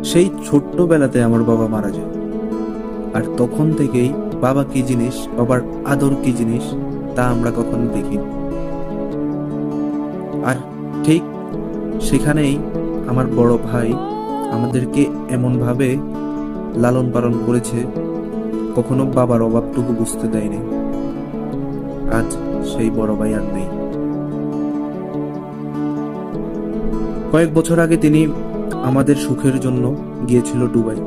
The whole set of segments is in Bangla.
সেই ছোট্টবেলাতে আমার বাবা মারা যায়, আর তখন থেকেই বাবা কি জিনিস, বাবার আদর কি জিনিস তা আমরা কখনো দেখিনি। আর ঠিক সেখানেই আমার বড় ভাই আমাদেরকে এমনভাবে লালন পালন করেছে, কখনো বাবার অভাবটুকু বুঝতে দেয়নি। আজ সেই বড় ভাই আর নেই। কয়েক বছর আগে তিনি আমাদের সুখের জন্য গিয়েছিল দুবাই।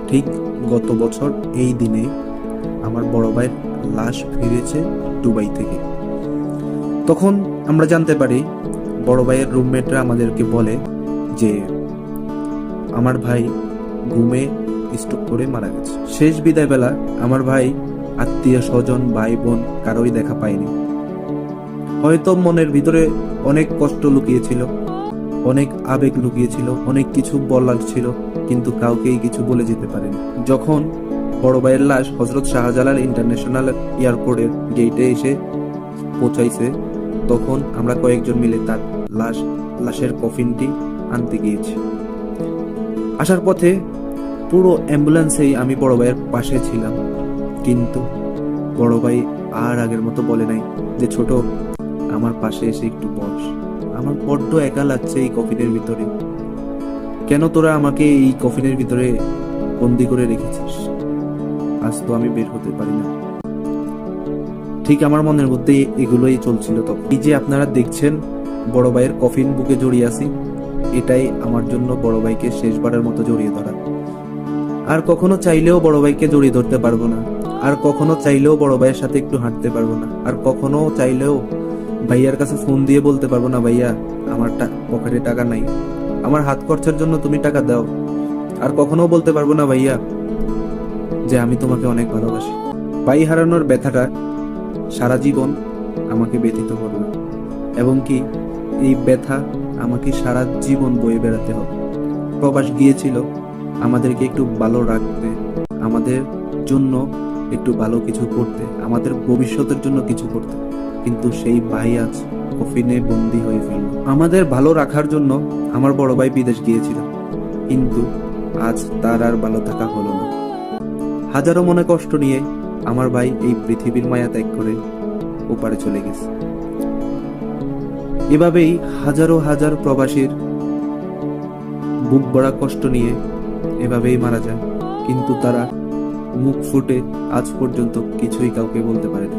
ঠিক গত বছর এই দিনে আমার বড় ভাইয়ের লাশ ফিরেছে দুবাই থেকে। তখন আমরা জানতে পারি, বড় ভাইয়ের রুমমেটরা আমাদেরকে বলে যে আমার ভাই ঘুমে স্ট্রোক করে মারা গেছে। শেষ বিদায় বেলা আমার ভাই আত্মীয় স্বজন ভাই বোন কারোই দেখা পায়নি। হয়তো মনের ভিতরে অনেক কষ্ট লুকিয়েছিল, অনেক আবেগ লুকিয়েছিল, অনেক কিছু বলার ছিল, কিন্তু কাউকেই কিছু বলে যেতে পারেনি। যখন বড় ভাইয়ের লাশ হজরত শাহজালাল ইন্টারন্যাশনাল এয়ারপোর্টের গেটে এসে পৌঁছাইছে, তখন আমরা কয়েকজন মিলে তার লাশের কফিনটি আনতে গিয়েছি। আসার পথে পুরো অ্যাম্বুলেন্সেই আমি বড় ভাইয়ের পাশে ছিলাম, কিন্তু বড় ভাই আর আগের মতো বলে নাই যে ছোট আমার পাশে এসে একটু বস, আমার বড্ড একা লাগছে এই কফিনের ভিতরে, কেন তোরা আমাকে এই কফিনের ভিতরে বন্দি করে রেখেছিস, আজ তো আমি বের হতে পারি না। ঠিক আমার মনের মধ্যে এগুলোই চলছিল তখন। এই যে আপনারা দেখছেন বড় ভাইয়ের কফিন বুকে জড়িয়ে আছি, এটাই আমার জন্য বড় ভাইকে শেষবারের মতো জড়িয়ে ধরা। আর কখনো চাইলেও বড় ভাইকে জড়িয়ে ধরতে পারবো না, আর কখনো চাইলেও বড় ভাইয়ের সাথে একটু হাঁটতে পারবো না, আর কখনো চাইলেও ভাইয়ার কাছে ফোন দিয়ে বলতে পারবো না, ভাইয়া আমার পকেটে টাকা নাই, আমার হাত খরচার জন্য তুমি টাকা দাও। আর কখনো বলতে পারবো না ভাইয়া যে আমি তোমাকে অনেক ভালোবাসি। ভাই হারানোর ব্যথাটা সারা জীবন আমাকে ব্যথিত করবে, এবং কি এই ব্যথা আমাকে সারা জীবন বয়ে বেড়াতে হবে। প্রবাস গিয়েছিল আমাদেরকে একটু ভালো রাখতে, আমাদের জন্য একটু ভালো কিছু করতে, আমাদের ভবিষ্যতের জন্য কিছু করতে, কিন্তু সেই ভাই আজ কফিনে বন্দী হয়ে ফেলল। আমাদের ভালো রাখার জন্য আমার বড় ভাই বিদেশ গিয়েছিল, কিন্তু আজ তার আর ভালো থাকা হলো না। হাজারো মনে কষ্ট নিয়ে আমার ভাই এই পৃথিবীর মায়া ত্যাগ করে ওপারে চলে গেছে। এভাবেই হাজারো হাজার প্রবাসীর বুক ভরা কষ্ট নিয়ে এভাবেই মারা যায়, কিন্তু তারা মুখ ফুটে আজ পর্যন্ত কিছুই কাউকে বলতে পারে না।